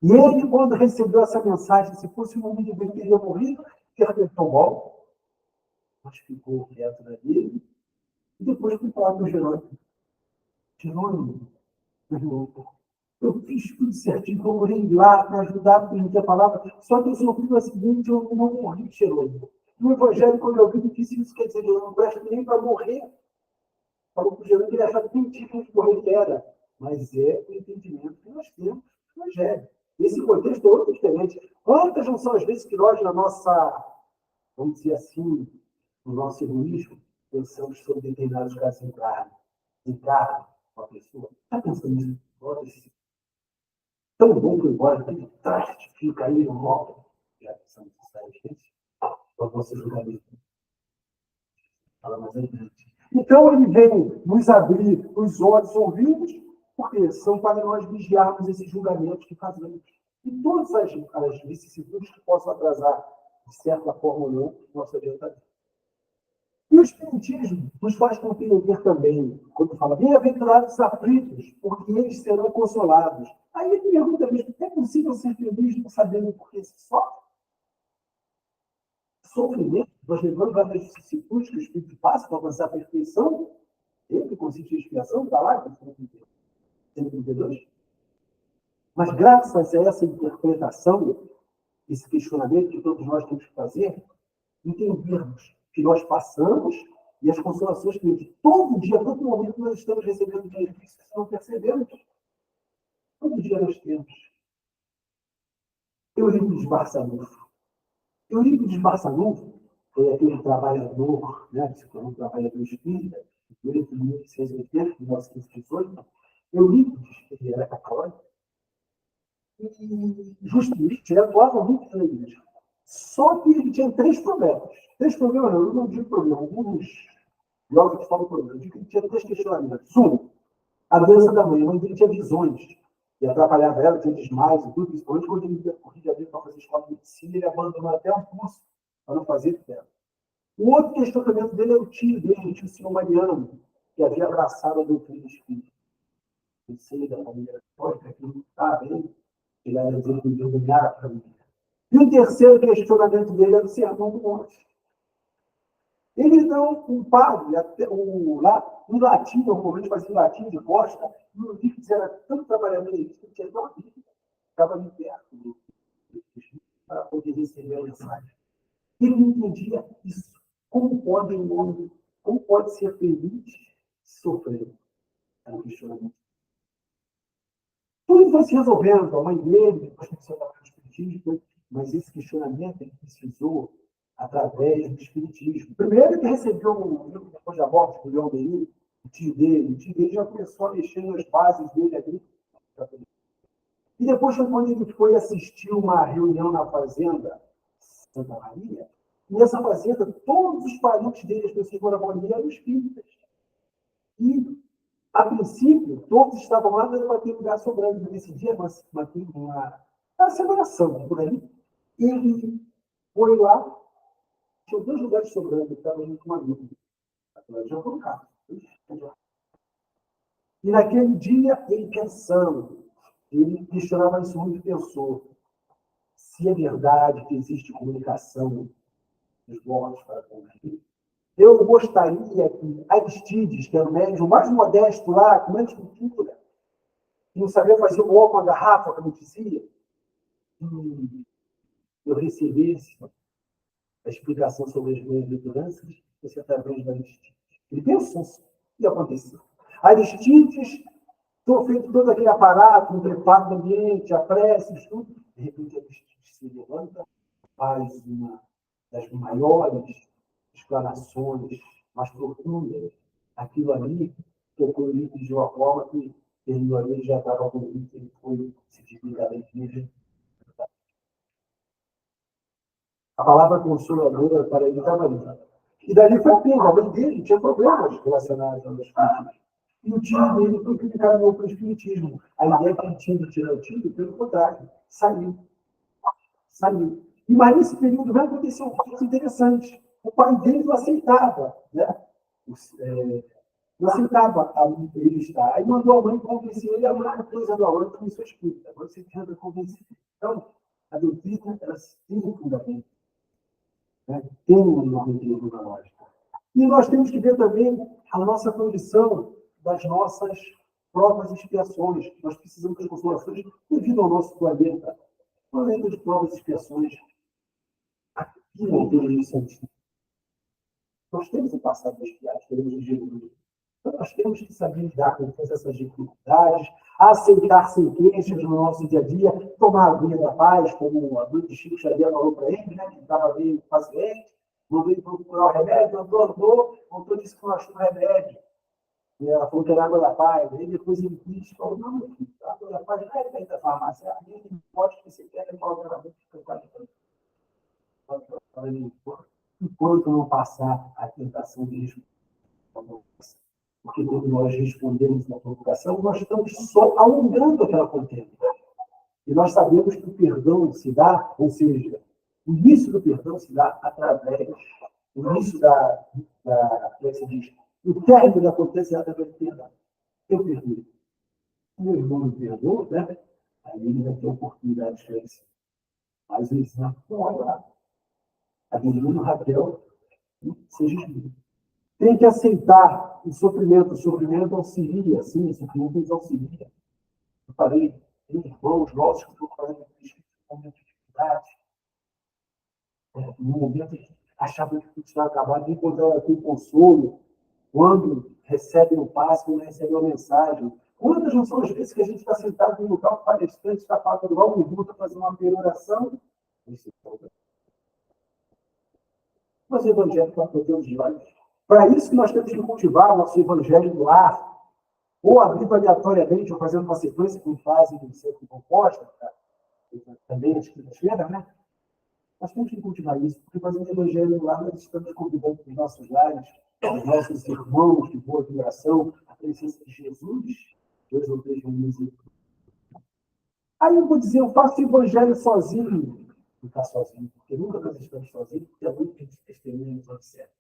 E ele, quando recebeu essa mensagem, se fosse um homem de bem, teria morrido, que apertou o golpe, mas ficou quieto na dele, e depois foi falar com o Jerônimo. Jerônimo, eu fiz tudo certinho, eu morri lá para ajudar, para transmitir a palavra, só que eu sofri um acidente, eu não morri, Jerônimo. No Evangelho, quando eu vi, eu disse isso, quer dizer, eu não presto nem para morrer. Falou para o Jerônimo que ele achava que nem tipo de morrer era. Mas é o entendimento que nós temos do Evangelho. Esse contexto é outro diferente. Quantas não são as vezes que nós, na nossa, vamos dizer assim, no nosso egoísmo, pensamos sobre determinados casos encarna uma pessoa? Está pensando nisso? Tão bom que embora que traste fica aí no móvel. Já pensamos nisso, gente? Para você julgamento. Fala mais adiante. Então, ele vem nos abrir os olhos, os ouvidos, porque são para nós vigiarmos esses julgamentos que fazemos. E todas as vicissitudes que possam atrasar, de certa forma ou não, nossa adiantamento. E o Espiritismo nos faz compreender também, quando fala, bem-aventurados aflitos, porque eles serão consolados. Aí ele pergunta mesmo, é possível ser feliz não sabendo por que se sofre? Sofrimento, nós levamos várias vicissitudes que o Espírito passa para alcançar a perfeição, ele consiste em expiação, está lá, 132. Mas graças a essa interpretação, esse questionamento que todos nós temos que fazer, entendermos que nós passamos e as consolações que todo dia, todo momento, nós estamos recebendo benefícios que não percebemos. Todo dia nós temos. Eurípides Barçanufo. Eurípides Barçanufo foi aquele trabalhador, né, que se tornou um trabalhador espírita, em 1880, 1918, Eurípides, que era católico, e justamente ele atuava muito na igreja. Só que ele tinha três problemas. Três problemas, não, eu não digo problema, alguns jovens falam problema. Eu digo que ele tinha três questionamentos. Um, a doença da mãe. A mãe dele tinha visões, e atrapalhava ela, tinha desmaios e tudo, principalmente quando ele ia para o Rio de Janeiro para fazer escola de medicina, ele abandonou até o curso para não fazer dela. O outro questionamento dele é o tio dele, o tio senhor Mariano, que havia abraçado a doutrina espírita. O seio da família católica, que não está bem, ele era dizer que dominar a família. E o terceiro questionamento dele era o sermão do monte. Ele não, um padre, um latim, normalmente fazia latim de costa, e o Eurípides era tanto trabalhador que ele tinha tão vida, estava ali perto do para poder receber a mensagem. Ele não entendia isso. Como pode um homem, como pode ser feliz sofrendo? Era um questionamento. Tudo foi se resolvendo, a mãe dele, depois começou a trabalhar no espiritismo, mas esse questionamento ele precisou através do espiritismo. Primeiro ele recebeu um livro depois da morte do Leão Denis, o tio dele já começou a mexer nas bases dele ali. E depois, quando ele foi assistir uma reunião na fazenda Santa Maria, e nessa fazenda, todos os parentes dele, as pessoas que moravam ali, eram espíritas. E, a princípio, todos estavam lá, mas para ter lugar sobrando. Nesse dia, uma celebração por ali. Ele foi lá, tinha dois lugares sobrando, estava junto com uma amiga. Já foi cá. E naquele dia, ele pensando, ele questionava isso muito, pensou se é verdade que existe comunicação dos mortos para com ele. Eu gostaria que Aristides, que era o médium mais modesto lá, com menos cultura, que não sabia fazer um ovo, uma garrafa, como dizia, e eu recebesse a explicação sobre as minhas lembranças, fosse através da Aristides. Ele pensou isso, o que aconteceu? Aristides, feito todo aquele aparato, o preparo do ambiente, a prece, tudo, de repente Aristides se levanta, faz uma das maiores explanações mais profundas. Aquilo ali tocou o livro de uma forma que terminou ali, ele já estava com o livro, ele foi se desligar da igreja. A palavra consoladora para ele estava ali. E dali foi assim, a mãe dele tinha problemas relacionados ao espiritismo. E o tio dele foi que encaminhou para o espiritismo. A ideia que ele tinha de tirar o tio, pelo contrário, saiu. Saiu. E mas nesse período vai acontecer uma coisa interessante. O pai dele não aceitava, né? Não aceitava ele estar. Aí mandou a mãe convencer ele a mãe coisa do aluno também sou espírita. Agora você tenta convencer. Então, a doutrina ela tem um fundamento, né? Tem uma doutrina lógica. E nós temos que ver também a nossa condição das nossas provas e expiações. Nós precisamos ter consolações devido ao nosso planeta. Planeta de provas e expiações. Aqui não tem isso. Nós temos o passado de expiar, temos o Jesus. Então, nós temos que saber lidar com todas essas dificuldades, aceitar sem queixas no nosso dia a dia, tomar a aguinha da paz, como a mãe de Chico Xavier falou para ele, né, que estava meio paciente, não veio procurar o remédio, andou, voltou e disse que não achou o remédio. E ela falou que era água da paz. Aí depois ele disse, falou, não, meu filho, a água da paz não é dentro da farmácia, é ali, não pode que você quer, ele falou que era muito enquanto não passar a tentação de responder, porque quando nós respondemos na provocação, nós estamos só alongando aquela contenda. E nós sabemos que o perdão se dá, ou seja, o início do perdão se dá através, o início como é que se diz? O término da contenda é através do perdão. Eu perdoei. Meu irmão me perdoou, né? Aí ele vai ter oportunidade de crescer. Mas o exemplo não é lá. A menina Raquel, seja justo. Tem que aceitar o sofrimento. O sofrimento auxilia, sim, o sofrimento nos auxilia. Eu falei, tem irmãos nossos que estão fazendo um momento de dificuldade, no momento de achava que tudo tinha acabado, de encontrar aqui um consolo, quando recebem o passe, quando recebem uma mensagem. Quantas não são as vezes que a gente está sentado em um local palestrante, está falando igual um minuto, fazendo uma peroração? Mas o evangelho está protegendo os olhos. Para isso que nós temos que cultivar o nosso evangelho do lar. ou abrindo aleatoriamente, ou fazendo uma sequência com fase de ser composta, também as quintas-feiras, né? Nós temos que cultivar isso, porque fazendo o evangelho lá, nós estamos convidando os nossos lares, os nossos irmãos de boa vibração, a presença de Jesus, 2 ou 3 reuniões. Aí eu vou dizer, eu faço o evangelho sozinho. Não está sozinho, porque nunca nós estamos sozinhos, porque é muito que testemunhos observam.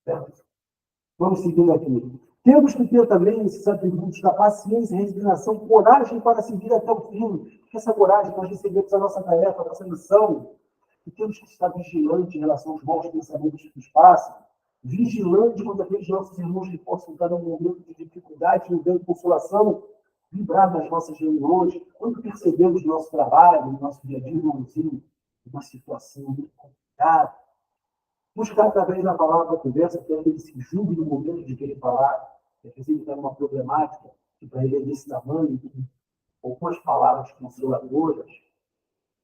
Certo? Vamos seguindo aqui. Temos que ter também esses atributos da paciência, resignação, coragem para seguir até o fim. Porque essa coragem, nós recebemos a nossa tarefa, a nossa missão, e temos que estar vigilantes em relação aos maus pensamentos que nos passam, vigilante quando aqueles nossos irmãos que possam estar num momento de dificuldade, nos dando consolação, vibrar nas nossas reuniões, quando percebemos no nosso trabalho, no nosso dia a dia, irmãozinho, uma situação muito complicada, buscar através da palavra da conversa, que ele se julgue no momento de querer falar, que ele está numa problemática, que para ele é desse tamanho, com algumas palavras consoladoras,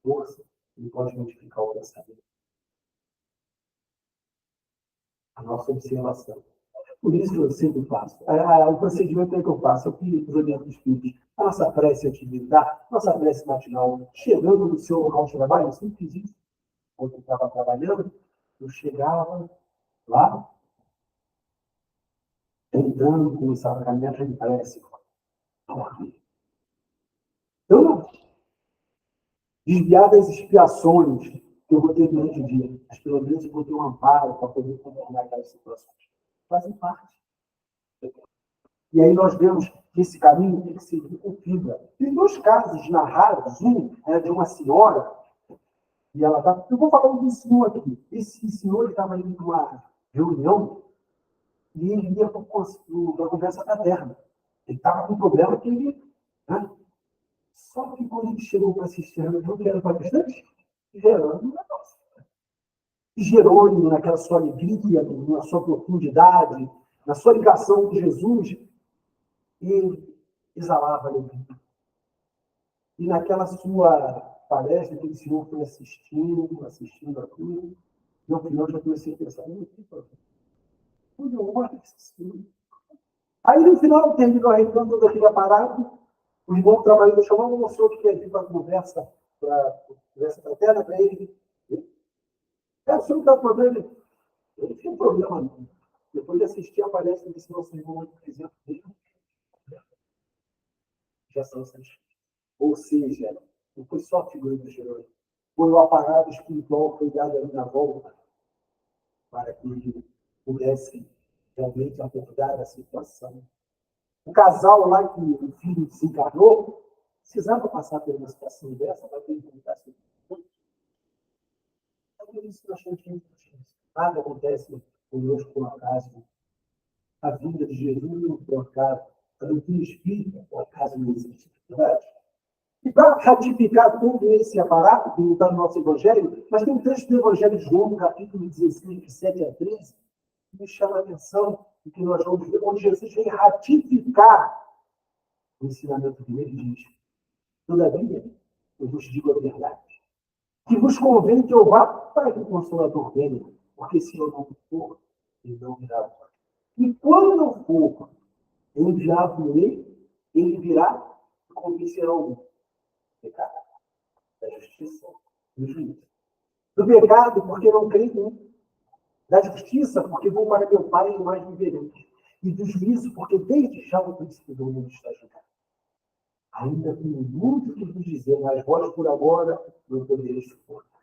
força, ele pode modificar o pensamento. A nossa observação. Por isso que eu sempre faço. O procedimento é que eu faço, eu pido para os orientos espíritos, a nossa prece atividade, nossa prece matinal, chegando no seu local de trabalho, eu sempre fiz isso, quando eu estava trabalhando, eu chegava lá, entrando, começava a caminhar de prece. Então, desviar das expiações que eu vou ter durante o dia, mas pelo menos eu vou ter um amparo para poder contornar aquelas situações. Fazem parte. E aí nós vemos que esse caminho tem que ser cumprido. Tem 2 casos narrados, um é de uma senhora, e ela está... Eu vou falar um senhor aqui. Esse senhor estava indo numa reunião e ele ia para a conversa paterna. Ele estava com um problema que ele... Né? Só que quando ele chegou para assistir a reunião, que era palestrante, Jerônimo, Jerônimo, naquela sua alegria, na sua profundidade, na sua ligação com Jesus, e exalava alegria. E naquela sua palestra, aquele senhor foi assistindo aquilo, e ao final já comecei a pensar, onde eu gosto desse senhor? Aí no final, terminou a reunião, todo aquele aparato, o irmão trabalhando, chamou o moço que quer vir para a conversa fraterna para ele. O senhor está com problema? Ele tinha um problema não. Depois de assistir a palestra desse nosso irmão, por exemplo, já são essas. Ou seja, não foi só a figura do Jerônimo, foi o aparato espiritual que foi dado ali na volta para que ele pudesse realmente abordar a situação. O casal lá que o filho se encarnou, precisava passar por uma situação dessa para ter que contar sobre isso. É por isso que nós temos que nada acontece conosco por acaso. A vida de Jesus não por acaso. A doutrina espírita, por acaso, não existe. Verdade? E para ratificar todo esse aparato que está no nosso Evangelho, nós temos um texto do Evangelho de João, no capítulo 16, de 7 a 13, que me chama a atenção, e que nós vamos ver, onde Jesus vem ratificar o ensinamento dele, diz: todavia, eu vos digo a verdade, que vos convém que eu vá para que o Consolador venha, porque se eu não for, ele não virá. E quando não for enviado ele virá e convencerá o mundo do pecado, da justiça, do juízo. Do pecado, porque não creio em mim. Da justiça, porque vou para meu Pai e mais viverei. E do juízo, porque desde já o príncipe do mundo está julgado. Ainda tenho muito que vos dizer, mas vós por agora não podereis suportar.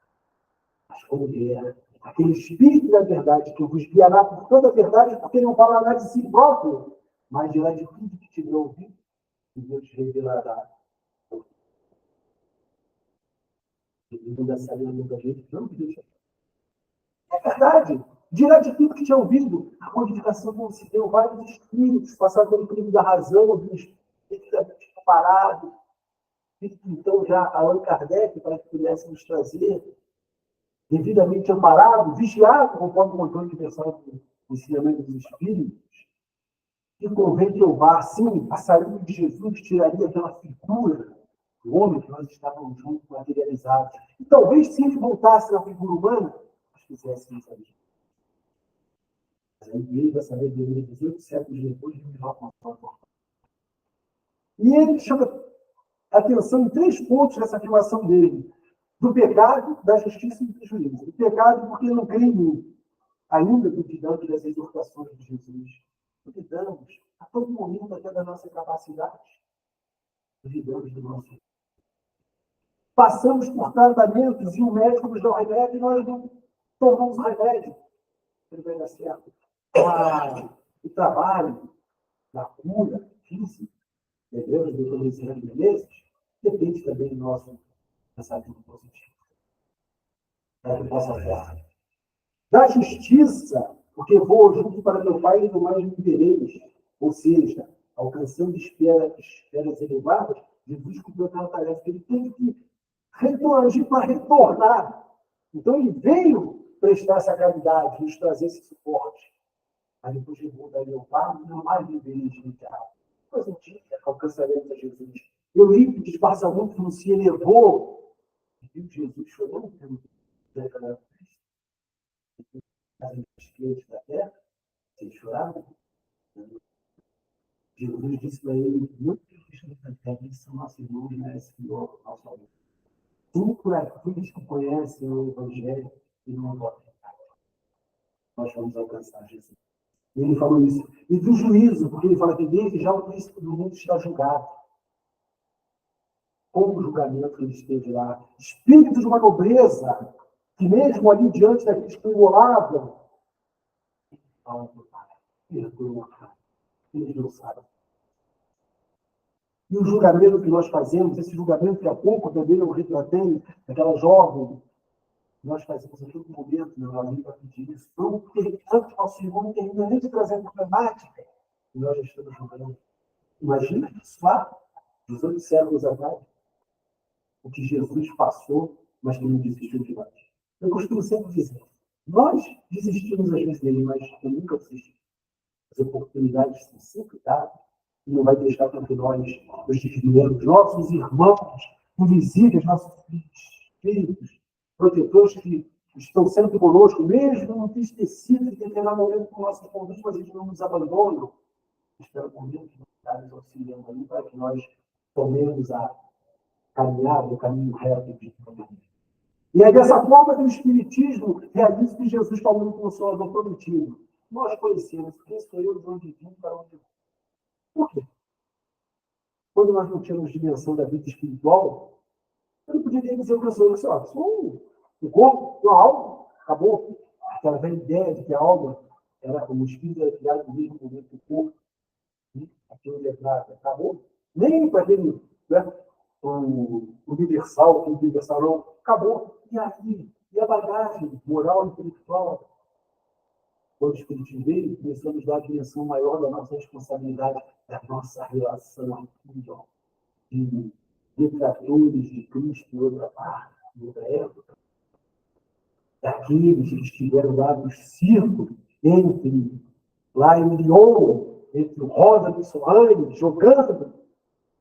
Mas como vier aquele Espírito da verdade que vos guiará por toda a verdade, porque não falará de si próprio, mas dirá de tudo que tiver ouvido, e Deus revelará. E ainda sabendo da gente, não deixa. É verdade. Dirá de tudo que tinha ouvido. A codificação não se deu vários espíritos, passaram pelo crime da razão, do espírito parado. Então, já Allan Kardec, para que pudéssemos trazer, devidamente amparado, vigiado, conforme o controle universal do ensinamento dos espíritos, que convém que eu vá, assim, a saída de Jesus tiraria aquela figura do homem que nós estávamos juntos, materializados. E talvez, se ele voltasse na figura humana, nós fizéssemos a mesma. Mas a igreja, saber de 18 séculos depois, de e ele chama atenção em 3 pontos dessa afirmação dele: do pecado, da justiça e do juízo. Do pecado, porque não crê em mim, ainda duvidando das exortações de Jesus. Duvidamos a todo momento até da nossa capacidade. Duvidamos do nosso. Passamos por tratamentos e o médico nos dá o remédio e nós não tomamos o remédio. Ele vai dar certo. O trabalho da cura física, Deus, do conhecimento de meses, depende também do nosso pensamento positivo. Para que possa ver. Da justiça, porque vou junto para meu Pai e no mais me vereis. Ou seja, alcançando esferas elevadas, Jesus cumpriu aquela tarefa. Ele teve que agir para retornar. Então, ele veio prestar essa caridade, nos trazer esse suporte. Aí depois de voltar meu Pai, não mais me vereis no diabo. Mas um dia alcançaremos a Jesus. Eurípides Barçalão se elevou e viu Jesus chorando pelo as esquerdas da terra, sem chorar. Jesus disse para ele: muitos da terra são nossos irmãos, né? Senhor, nosso amigo. Tudo por aqueles que conhecem o Evangelho e não votam. Nós vamos alcançar Jesus. E ele falou isso. E do juízo, porque ele fala que desde já o príncipe do mundo está julgado. Como o julgamento ele esteve lá. Espírito de uma nobreza, que mesmo ali diante daqueles que o imolavam, falam para o Pai, perdoa, Pai, eles não sabem. E o julgamento que nós fazemos, esse julgamento que há pouco também eu retratei, daquela jovem, nós fazemos a todo momento na nossa vida pedir isso. Não, porque tanto nosso irmão não termina nem de trazer a problemática, e nós já estamos julgando. Imagina isso lá, 18 séculos atrás, o que Jesus passou, mas que não desistiu de nós. Eu costumo sempre dizer, nós desistimos às vezes dele, mas eu nunca desisti. As oportunidades são sempre dadas, e não vai deixar para que nós nos desviemos. Nossos irmãos invisíveis, nossos espíritos protetores que estão sempre conosco, mesmo no entristecido de determinado momento com nossos convites, mas eles não nos abandonam. Espero o momento que está nos auxiliando ali para que nós tomemos a caminhada, o caminho reto de Deus. E é dessa forma que o Espiritismo realiza o que Jesus falou no Consolador Prometido. Nós conhecemos quem sou eu, de onde vim, para onde vou. Por quê? Quando nós não tínhamos dimensão da vida espiritual, eu não podia dizer o que eu sou. Eu sou o corpo, a alma, acabou. Aquela velha ideia de que a alma era como o espírito era criado no mesmo momento que o corpo. Aquilo letrado, acabou. Nem para aquele, né, o universal, o universal não, acabou. E aí? E a bagagem moral e intelectual? Quando o Espiritismo veio, começamos a dar a dimensão maior da nossa responsabilidade, da nossa relação aqui, ó, de detratores de Cristo em outra parte, em outra época, daqueles que estiveram lá no circo, lá em Lyon, entre o Rosa e Solange, jogando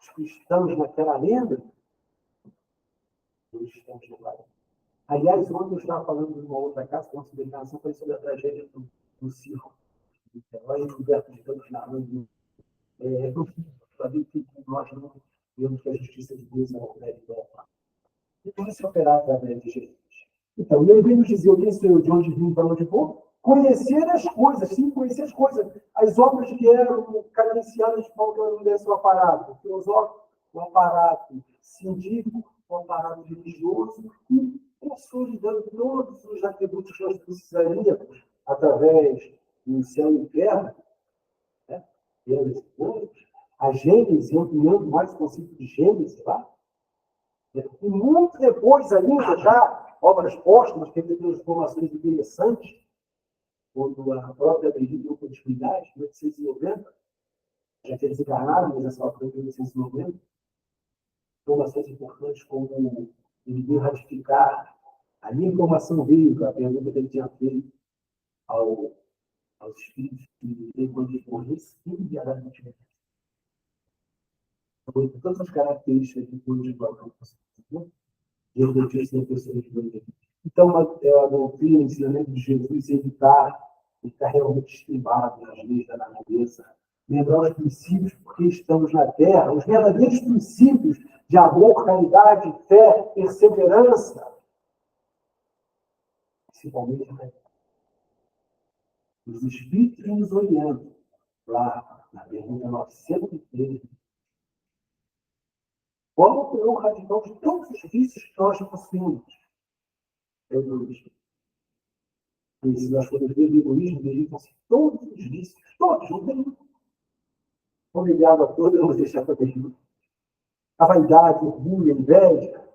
os cristãos naquela lenda, nós estamos lá. Aliás, ontem eu estava falando de uma outra casa, com uma celebração, foi sobre a tragédia do circo. Lá em Humberto de Campos, narrando, saber que nós não vemos que a justiça de Deus é uma mérito. E tudo se operar através de Jesus. Então, ele vem nos dizer, quem sou eu, de onde vim, para onde vou? Conhecer as coisas, sim, conhecer as coisas. As obras que eram cadenciadas de Paulo que não desse o aparato filosófico, o aparato científico, o aparato religioso, e consolidando todos os atributos que nós precisaríamos através do céu e do inferno, né? A Gênese, ampliando mais o conceito de Gênese, tá? E muito depois ainda, já, obras póstumas, teve transformações interessantes, quando a própria Brigitte deu continuidade, em 1890, já tinha desencarnado, mas essa obra em 1890, informações importantes como ele veio ratificar, a minha informação veio, a pergunta que ele tinha feito aos espíritos que têm quando ele morresse, imediatamente. Com todas as características de tudo de igual, e eu deixei essa pessoa de dois. Então, a doutrina, o ensinamento de Jesus, evitar Ele está realmente estribado nas leis da natureza. Lembrar os princípios, porque estamos na Terra, os verdadeiros princípios de amor, caridade, fé, perseverança, principalmente, né? Os Espíritos nos orientam, lá na pergunta 913, como o radical de todos os vícios que nós possuímos. É o egoísmo. E se nós formos ver o egoísmo, dedicam-se todos os vícios, todos, não tem. Obrigado a todos, eu vou deixar para terminar. A vaidade, o orgulho, a inveja.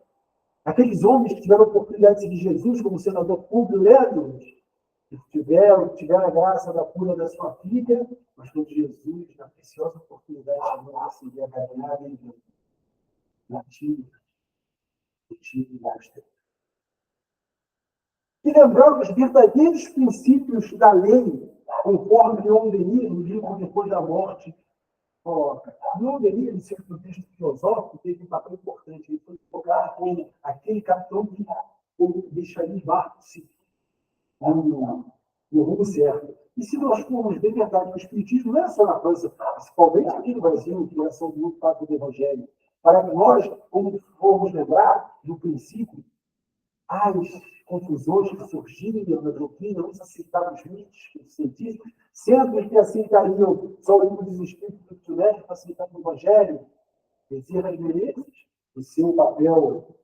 Aqueles homens que tiveram a oportunidade de seguir Jesus como senador público, lembram-nos? Que tiveram a graça da cura da sua filha, mas quando Jesus, na preciosa oportunidade, chamou a seguir a caminhada, ele viu. Latinho, e master. E lembrando os verdadeiros princípios da lei, conforme Leon Denis, no livro Depois da Morte, coloca. Leon Denis, no seu contexto filosófico, teve um papel importante. Ele foi colocado como aquele capitão que deixaria os barcos no rumo certo. E se nós formos ver verdade, o Espiritismo não é só na França, principalmente aqui no Brasil, que são muito parte do Evangelho. Para que nós, como formos lembrar do princípio, as confusões que surgiram na doutrina, uns aceitavam os mitos científicos, sendo que aceitariam só o livro dos Espíritos do Tunete para aceitar o Evangelho, Bezerra de Menezes, o seu papel,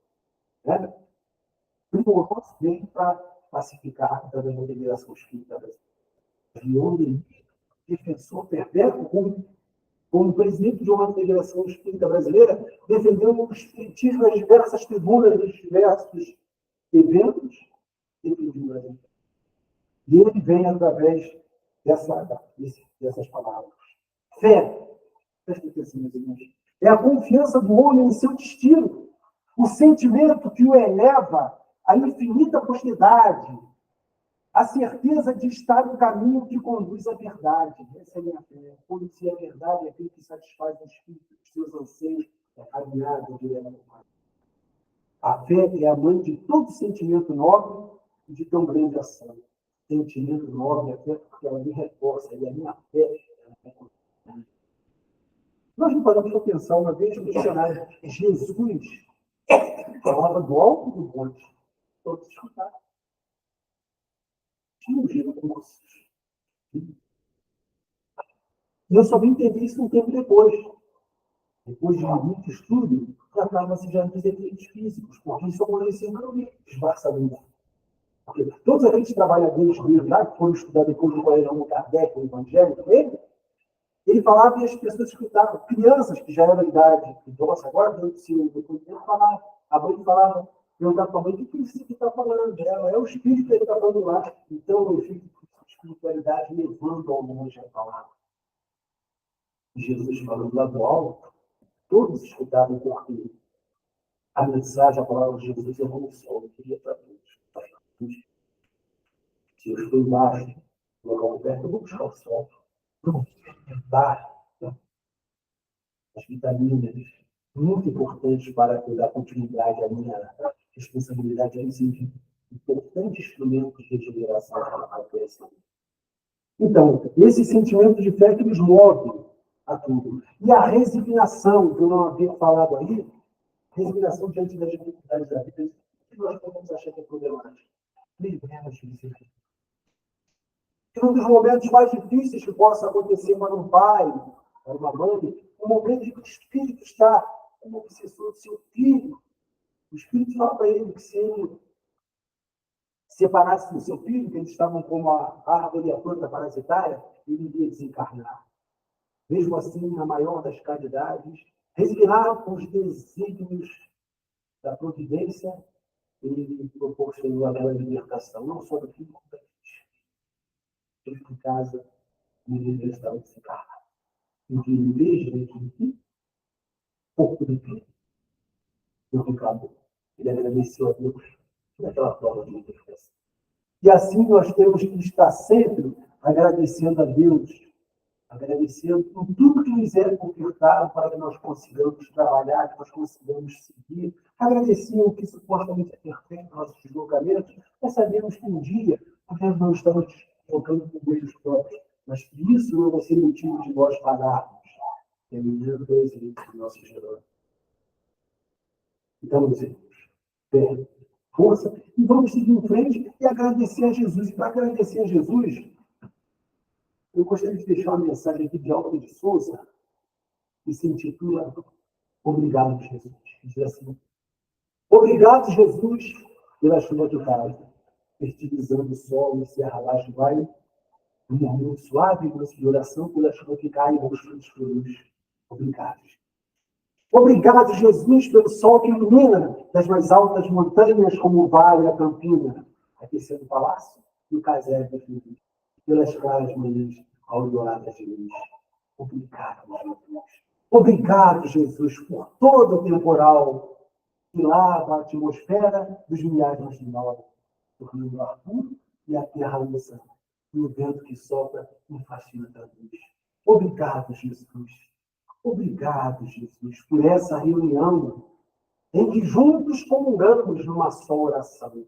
né? Primoroso veio para pacificar através da liberação espírita brasileira. Defensor perpétuo, como presidente de uma federação espírita brasileira, defendeu o espiritismo nas diversas tribunas dos diversos eventos dentro do Brasil. E ele vem através dessas palavras. Fé, presta atenção, meus irmãos, é a confiança do homem em seu destino, o sentimento que o eleva à infinita posterdade, a certeza de estar no caminho que conduz à verdade. Essa é a minha fé. Quando se é verdade, é aquilo que satisfaz o espírito dos seus anseios, é caminhada direto ao Pai. A fé é a mãe de todo sentimento nobre e de tão grande ação. Sentimento nobre, até porque ela me reforça, e a minha fé. Nós não paramos para pensar uma vez no dicionário. Jesus falava do alto do monte. Todos escutaram. Tinha um giro com vocês. E eu só vim entender isso um tempo depois. Depois de muito estudo, tratava-se já dos efeitos físicos, porque isso aconteceu no esbarçamento. Porque todos aqueles trabalhadores dele lá, que foram estudar depois do Colégio Kardec, o Evangelho, ele falava e as pessoas escutavam. Crianças que já eram da idade idosa, agora, depois ele falava, a mãe falava, perguntava para a mãe, o que ele está falando dela? É o espírito que ele está falando lá. Então, o efeito de espiritualidade levando ao longe a palavra. Jesus falando lá do alto, todos escutavam porque a mensagem, a palavra de Jesus é como o sol, que ia para todos. Se eu estou embaixo, no local perto, eu vou buscar o sol. Pronto, as vitaminas, muito importantes para dar continuidade à minha responsabilidade, a esse importante instrumento de regeneração da criação. Então, esse sentimento de fé que nos move a tudo. E a resignação, que eu não havia falado aí, resignação diante das dificuldades da vida, que nós podemos achar que é problemático. Livremos de dificuldades. Que um dos momentos mais difíceis que possa acontecer para um pai, para uma mãe, o momento em que o espírito está como obsessor do seu filho. O espírito fala para ele que se ele separasse do seu filho, que eles estavam como a árvore e a planta parasitária, ele iria desencarnar. Mesmo assim, na maior das caridades, resignado com os desígnios da providência, ele proporcionou a bela libertação, não só do filho, como da filha. Ele em casa, ele estava desencarnado. Em que ele veja que pouco de filho não reclamou. Ele agradeceu a Deus por aquela prova de libertação. E assim nós temos que estar sempre agradecendo a Deus, agradecendo por tudo que nos é conquistado para que nós consigamos trabalhar, que nós consigamos seguir. Agradecer o que supostamente é perfeito, nossos deslocamentos, mas sabemos que um dia podemos não estar colocando por meios próprios, mas que isso não vai ser motivo de nós pagarmos. É a medida do presente do nosso Senhor. Então, meus irmãos, fé, força, e vamos seguir em frente e agradecer a Jesus. E para agradecer a Jesus, eu gostaria de deixar uma mensagem aqui de Álvaro de Souza, que se intitula Obrigado, Jesus. Diz assim: obrigado, Jesus, pela chuva que cai, fertilizando o solo e Serra Laje vai, um murmúrio suave de oração pela chuva que cai e os frutos produz. Obrigado. Obrigado, Jesus, pelo sol que ilumina das mais altas montanhas, como o vale e a campina, aquecendo o palácio e o casebre definido, pelas claras manhãs auroradas de luz. Obrigado, Jesus. Obrigado, Jesus, por todo o temporal que lava a atmosfera dos milhares de nós, tornando o ar puro e a terra usa, e o vento que sopra me fascina da luz. Obrigado, Jesus. Obrigado, Jesus, por essa reunião em que juntos comungamos numa só oração.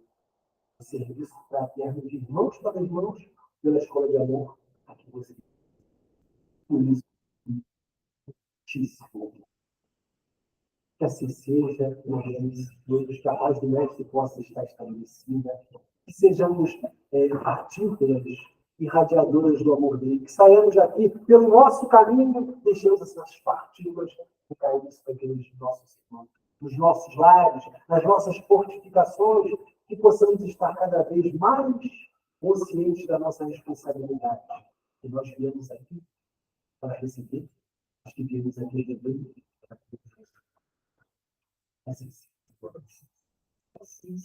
O serviço fraterno de irmãos para irmãos pela escola de amor a que você. Por isso, muitíssimo. Que assim seja, todos, que a paz do Mestre possa estar estabelecida, que sejamos partículas irradiadoras do amor dele, que saiamos daqui pelo nosso caminho, deixemos essas partículas cair nos nossos irmãos, nos nossos lares, nas nossas fortificações, que possamos estar cada vez mais conscientes da nossa responsabilidade. Que nós viemos aqui para receber, mas que viemos aqui também para receber. Assim,